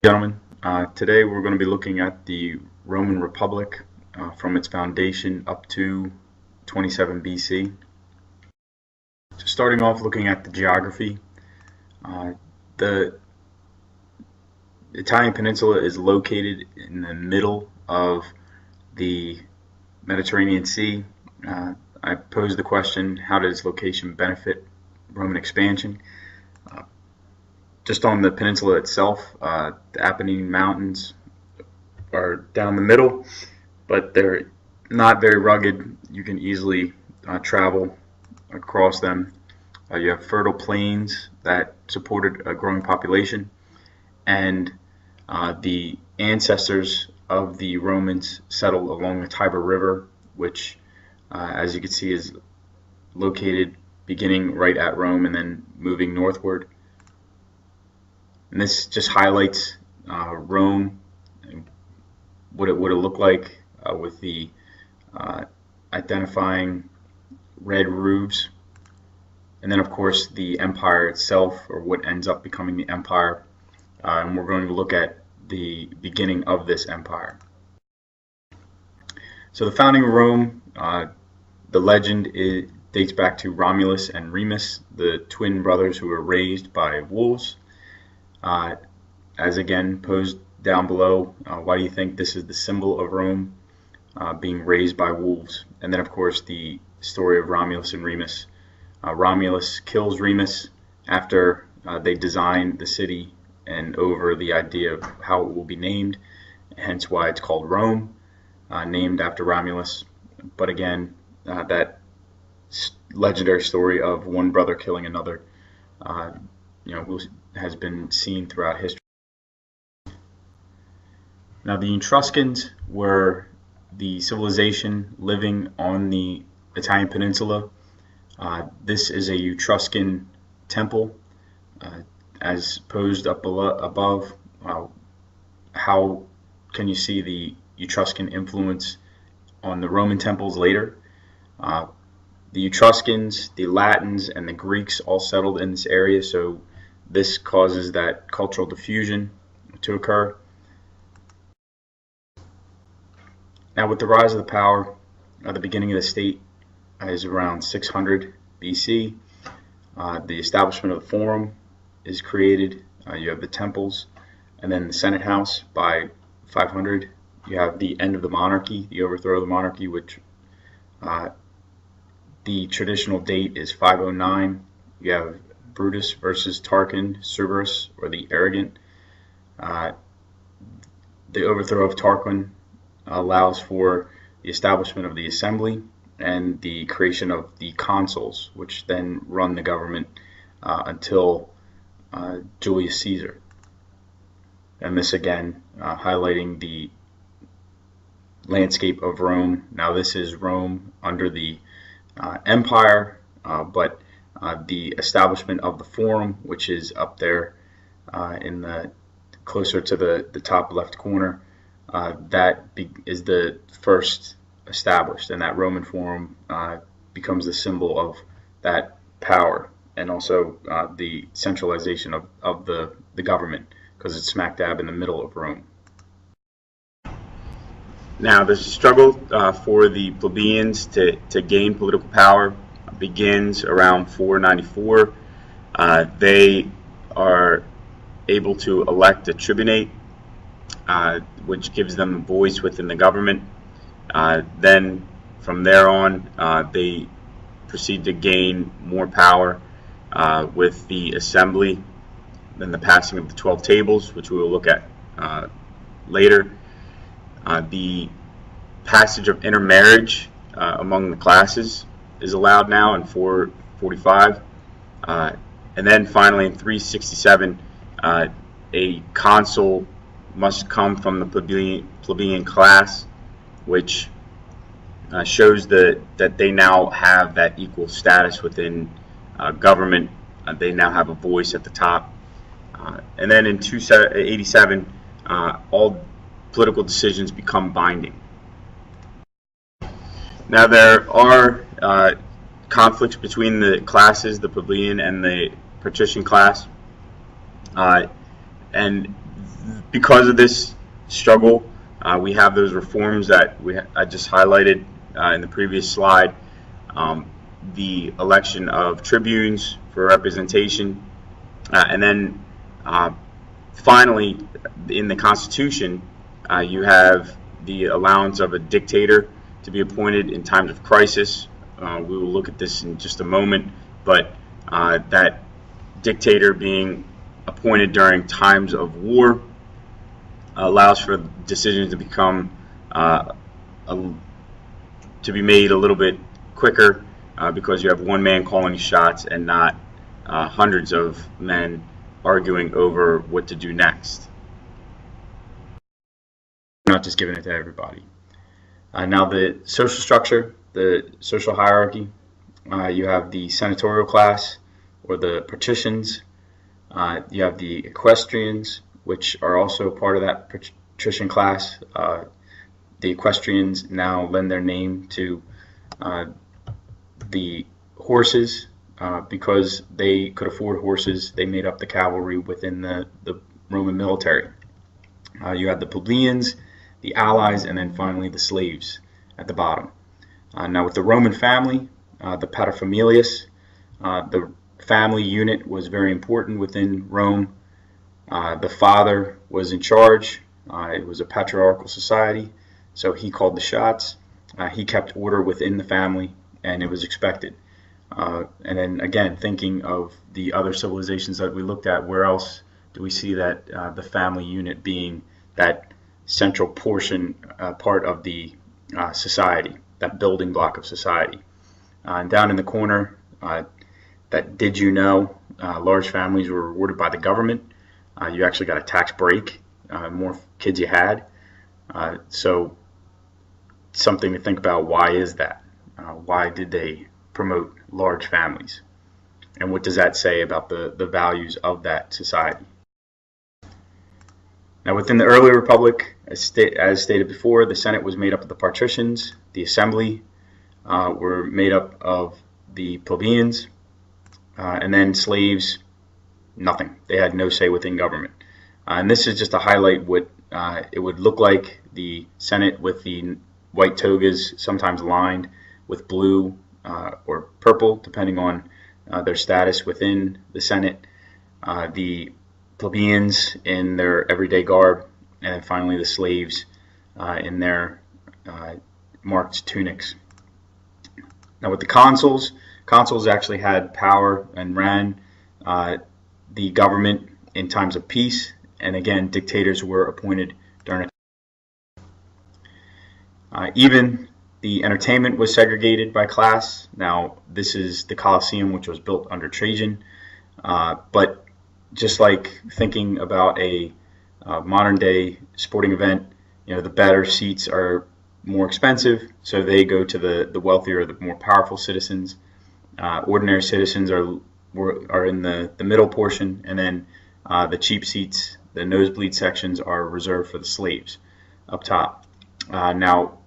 Gentlemen, today we're going to be looking at the Roman Republic from its foundation up to 27 BC. So starting off looking at the geography, the Italian peninsula is located in the middle of the Mediterranean Sea. I posed the question, how does this location benefit Roman expansion? Just on the peninsula itself, the Apennine Mountains are down the middle, but they're not very rugged. You can easily travel across them. You have fertile plains that supported a growing population, and the ancestors of the Romans settled along the Tiber River, which, as you can see, is located beginning right at Rome and then moving northward. And this just highlights Rome and what it would have looked like with the identifying red roofs. And then, of course, the empire itself, or what ends up becoming the empire. And we're going to look at the beginning of this empire. So the founding of Rome, the legend dates back to Romulus and Remus, the twin brothers who were raised by wolves. As again posed down below, why do you think this is the symbol of Rome, being raised by wolves? And then, of course, the story of Romulus and Remus. Romulus kills Remus after they design the city and over the idea of how it will be named, hence why it's called Rome, named after Romulus. But again, that legendary story of one brother killing another, has been seen throughout history. Now, the Etruscans were the civilization living on the Italian peninsula. This is a Etruscan temple, as posed up above. How can you see the Etruscan influence on the Roman temples later? The Etruscans, the Latins, and the Greeks all settled in this area, so this causes that cultural diffusion to occur. Now, with the rise of the power, the beginning of the state is around 600 BC. The establishment of the Forum is created. You have the temples, and then the Senate House by 500. You have the end of the monarchy, the overthrow of the monarchy, which the traditional date is 509. You have Brutus versus Tarquin, Cerberus, or the Arrogant. The overthrow of Tarquin allows for the establishment of the assembly and the creation of the consuls, which then run the government until Julius Caesar. And this again highlighting the landscape of Rome. Now, this is Rome under the empire, but the establishment of the Forum, which is up there in the closer to the top left corner, that is the first established, and that Roman Forum becomes the symbol of that power, and also the centralization of the government, because it's smack dab in the middle of Rome. Now, the struggle for the plebeians to gain political power begins around 494. They are able to elect a tribunate, which gives them a voice within the government. Then from there on, they proceed to gain more power with the assembly, then the passing of the 12 tables, which we will look at later. The passage of intermarriage among the classes is allowed now in 445. And then finally in 367, a consul must come from the plebeian class, which shows that they now have that equal status within government. They now have a voice at the top. And then in 287, all political decisions become binding. Now, there are conflicts between the classes, the plebeian and the patrician class, and because of this struggle, we have those reforms that I just highlighted in the previous slide. The election of tribunes for representation, and then finally, in the Constitution, you have the allowance of a dictator to be appointed in times of crisis. We will look at this in just a moment, but that dictator being appointed during times of war allows for decisions to become to be made a little bit quicker because you have one man calling shots and not hundreds of men arguing over what to do next. Not just giving it to everybody. Now the social structure, the social hierarchy, you have the senatorial class or the patricians, you have the equestrians, which are also part of that patrician class. The equestrians now lend their name to the horses because they could afford horses. They made up the cavalry within the Roman military. You have the plebeians, the allies, and then finally the slaves at the bottom. Now with the Roman family, the paterfamilias, the family unit was very important within Rome. The father was in charge. It was a patriarchal society, so he called the shots. He kept order within the family, and it was expected. And then again, thinking of the other civilizations that we looked at, where else do we see that the family unit being that central portion, part of the society, that building block of society? And down in the corner, that did you know, large families were rewarded by the government. You actually got a tax break, more kids you had. So something to think about. Why is that? Why did they promote large families? And what does that say about the values of that society? Now within the early republic, as stated before, the Senate was made up of the patricians. The assembly were made up of the plebeians, and then slaves, nothing. They had no say within government. And this is just to highlight what it would look like. The Senate with the white togas, sometimes lined with blue or purple, depending on their status within the Senate. The plebeians in their everyday garb, and then finally the slaves in their marked tunics. Now with the consuls actually had power and ran the government in times of peace, and again, dictators were appointed during even the entertainment was segregated by class. Now this is the Colosseum, which was built under Trajan, but just like thinking about a modern day sporting event, you know, the better seats are more expensive, so they go to the wealthier, the more powerful citizens. Ordinary citizens are in the middle portion, and then the cheap seats, the nosebleed sections, are reserved for the slaves up top. Now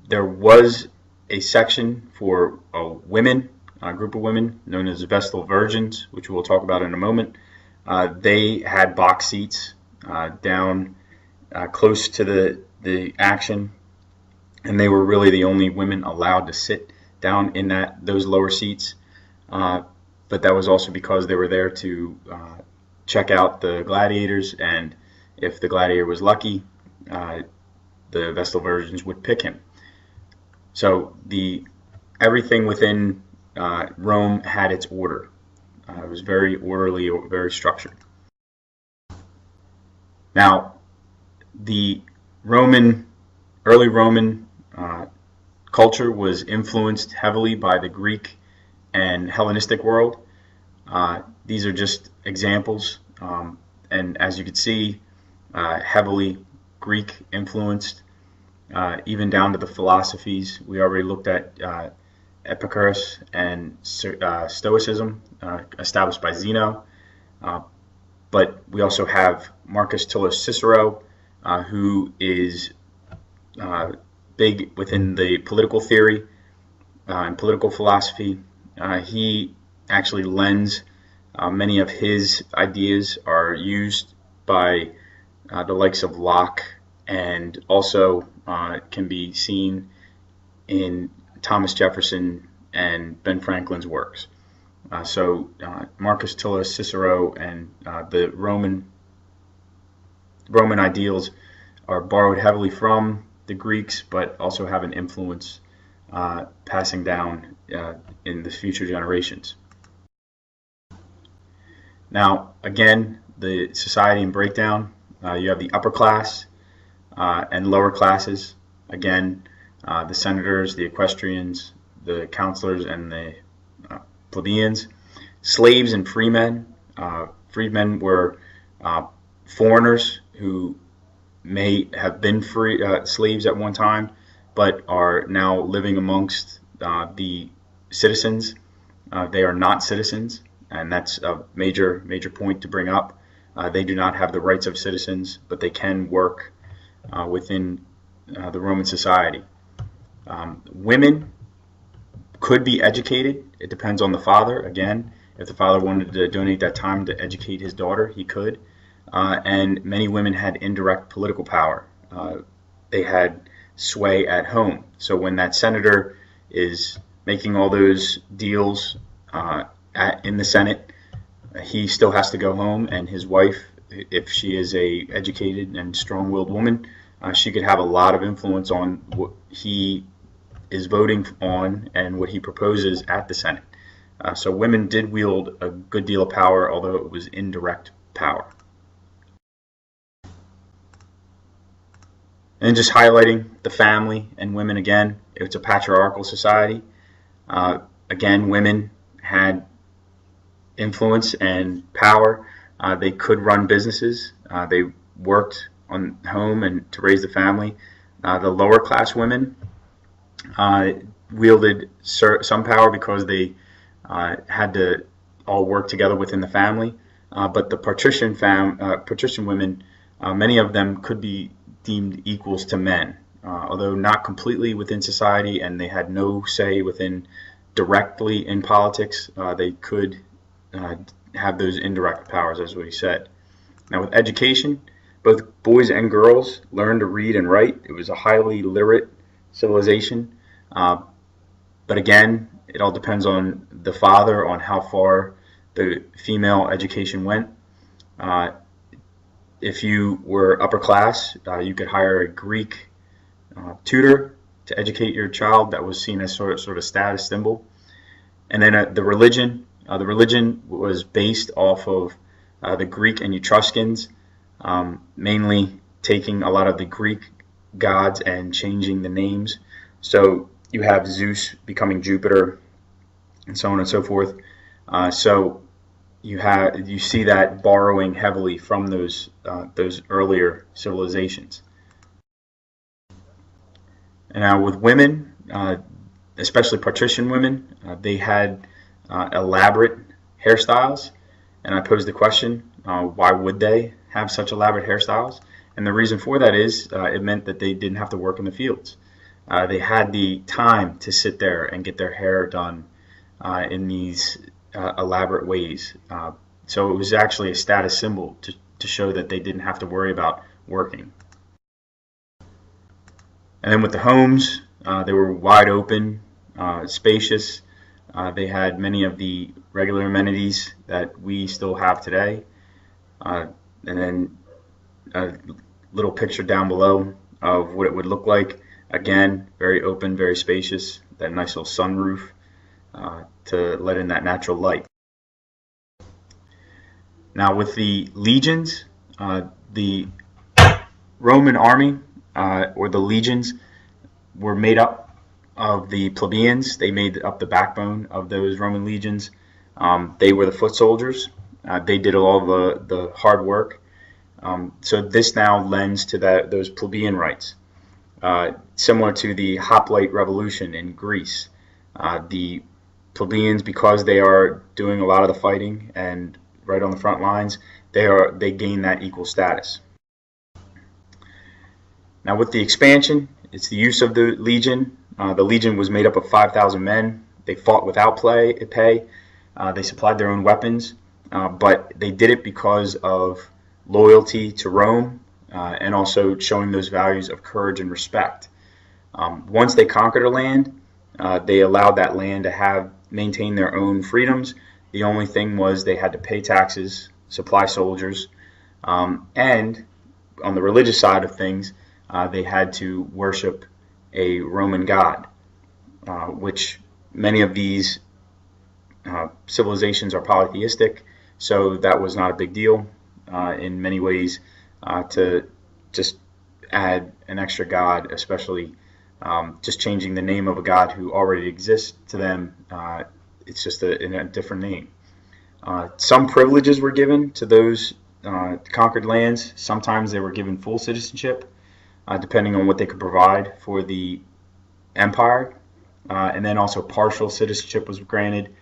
there was a section for women, a group of women known as Vestal Virgins, which we'll talk about in a moment. They had box seats down close to the action, and they were really the only women allowed to sit down in those lower seats. But that was also because they were there to check out the gladiators, and if the gladiator was lucky, the Vestal Virgins would pick him. So everything within Rome had its order. It was very orderly, very structured. Now, the early Roman culture was influenced heavily by the Greek and Hellenistic world. These are just examples, and as you can see, heavily Greek influenced, even down to the philosophies. We already looked at Epicurus and Stoicism, established by Zeno, but we also have Marcus Tullius Cicero, who is big within the political theory and political philosophy. He actually lends many of his ideas are used by the likes of Locke, and also can be seen in Thomas Jefferson and Ben Franklin's works. So Marcus Tullius, Cicero, and the Roman ideals are borrowed heavily from the Greeks, but also have an influence passing down in the future generations. Now, again, the society and breakdown. You have the upper class and lower classes. Again, the senators, the equestrians, the counselors, and the plebeians. Slaves and freemen. Freedmen were foreigners who may have been slaves at one time, but are now living amongst the citizens. They are not citizens, and that's a major point to bring up. They do not have the rights of citizens, but they can work within the Roman society. Women could be educated. It depends on the father. Again, if the father wanted to donate that time to educate his daughter, he could. And many women had indirect political power. They had sway at home. So when that senator is making all those deals in the Senate, he still has to go home, and his wife, if she is a educated and strong-willed woman, she could have a lot of influence on what he is voting on and what he proposes at the Senate. So women did wield a good deal of power, although it was indirect power. And just highlighting the family and women again, it's a patriarchal society. Again, women had influence and power. They could run businesses. They worked on home and to raise the family. The lower class women wielded some power because they had to all work together within the family. But the patrician women, many of them could be deemed equals to men, although not completely within society, and they had no say directly in politics. They could have those indirect powers, as we said. Now, with education, both boys and girls learned to read and write. It was a highly literate civilization. But again, it all depends on the father, on how far the female education went. If you were upper class, you could hire a Greek tutor to educate your child. That was seen as sort of status symbol. And then the religion. The religion was based off of the Greek and Etruscans, mainly taking a lot of the Greek gods and changing the names. So you have Zeus becoming Jupiter, and so on and so forth. So you see that borrowing heavily from those earlier civilizations. And now with women, especially patrician women, they had elaborate hairstyles, and I posed the question, why would they have such elaborate hairstyles? And the reason for that is it meant that they didn't have to work in the fields. They had the time to sit there and get their hair done in these elaborate ways. So it was actually a status symbol to show that they didn't have to worry about working. And then with the homes, they were wide open, spacious. They had many of the regular amenities that we still have today. And then a little picture down below of what it would look like. Again, very open, very spacious. That nice little sunroof to let in that natural light. Now with the legions, the Roman army or the legions were made up of the plebeians. They made up the backbone of those Roman legions. They were the foot soldiers. They did all the hard work. So this now lends to those plebeian rights. Similar to the hoplite revolution in Greece. The plebeians, because they are doing a lot of the fighting and right on the front lines, they gain that equal status. Now with the expansion, it's the use of the legion. The legion was made up of 5,000 men. They fought without pay. They supplied their own weapons, but they did it because of loyalty to Rome, and also showing those values of courage and respect. Once they conquered a land, they allowed that land to maintain their own freedoms. The only thing was they had to pay taxes, supply soldiers, and on the religious side of things, they had to worship a Roman god, which many of these civilizations are polytheistic, so that was not a big deal in many ways to just add an extra god, especially just changing the name of a god who already exists to them. It's just in a different name. Some privileges were given to those conquered lands. Sometimes they were given full citizenship, depending on what they could provide for the empire. And then also partial citizenship was granted.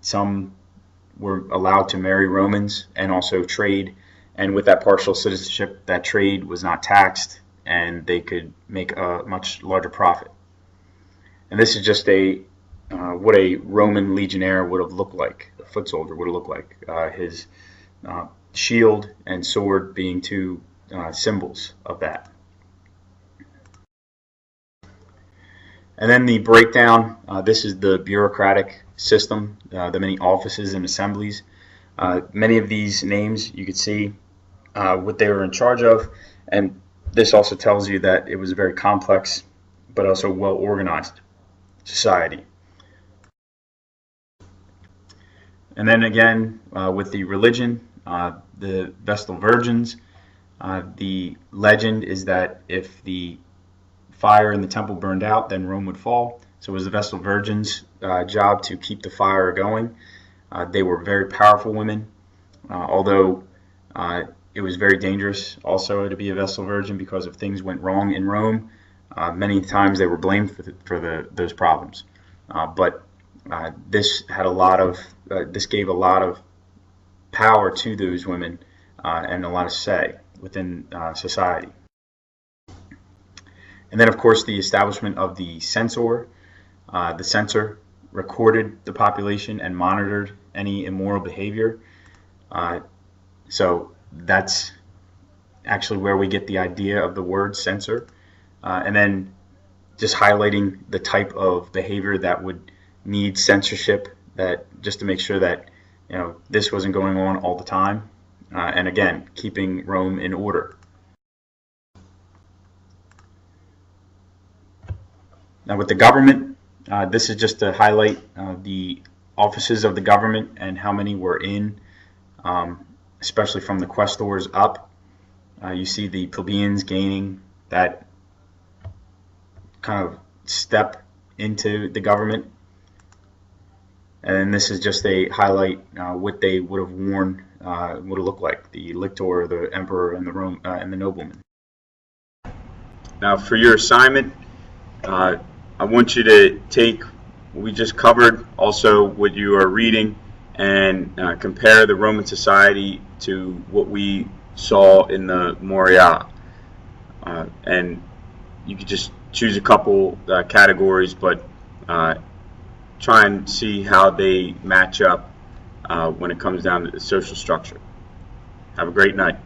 Some were allowed to marry Romans and also trade. And with that partial citizenship, that trade was not taxed, and they could make a much larger profit. And this is just what a Roman legionnaire would have looked like, a foot soldier would have looked like. His shield and sword being two symbols of that. And then the breakdown, this is the bureaucratic system, the many offices and assemblies. Many of these names you could see what they were in charge of, and this also tells you that it was a very complex but also well organized society. And then again, with the religion, the Vestal Virgins, the legend is that if the fire in the temple burned out, then Rome would fall. So it was the Vestal Virgins' job to keep the fire going. They were very powerful women, although it was very dangerous also to be a Vestal Virgin, because if things went wrong in Rome, many times they were blamed for those problems. But this gave a lot of power to those women and a lot of say within society. And then, of course, the establishment of the censor. The censor recorded the population and monitored any immoral behavior. So that's actually where we get the idea of the word censor. And then just highlighting the type of behavior that would need censorship, that just to make sure that this wasn't going on all the time. And again, keeping Rome in order. Now with the government, this is just to highlight the offices of the government and how many were in, especially from the quaestors up. You see the plebeians gaining that kind of step into the government. And this is just a highlight what they would have worn, would have looked like, the lictor, the emperor, and the nobleman. Now for your assignment, I want you to take what we just covered, also what you are reading, and compare the Roman society to what we saw in the Moria. And you could just choose a couple categories, but try and see how they match up when it comes down to the social structure. Have a great night.